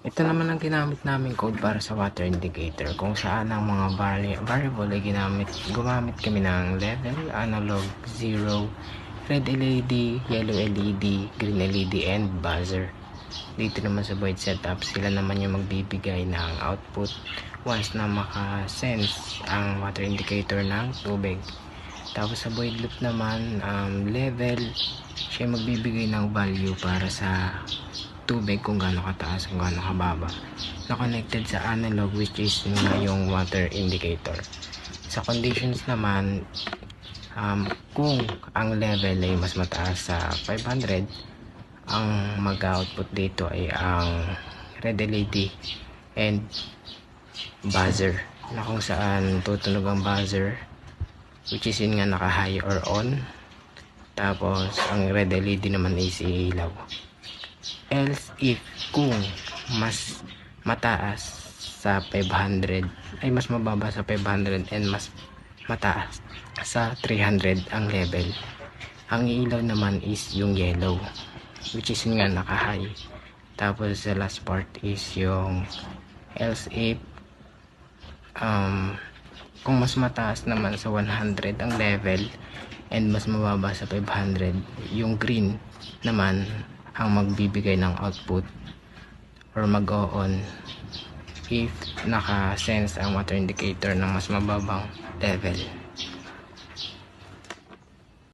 Ito naman ang ginamit naming code para sa water indicator, kung saan ang mga variable ay gumamit kami ng level, analog, 0, red LED, yellow LED, green LED, and buzzer. Dito naman sa void setup, sila naman yung magbibigay ng output once na maka-sense ang water indicator ng tubig. Tapos sa void loop naman, level, siya magbibigay ng value para sa tubig, kung gaano kataas, kung gaano kababa, na connected sa analog, which is yung water indicator. Sa conditions naman, kung ang level ay mas mataas sa 500, ang mag-output dito ay ang red LED and buzzer, na kung saan tutunog ang buzzer, which is yun nga naka high or on. Tapos ang red LED naman is ilaw. Else if kung mas mataas sa 500 ay mas mababa sa 500 and mas mataas sa 300 ang level, ang ilaw naman is yung yellow, which is yun nga naka high. Tapos the last part is yung else if kung mas mataas naman sa 100 ang level and mas mababa sa 500, yung green naman ang magbibigay ng output or mag-on if naka-sense ang water indicator ng mas mababang level.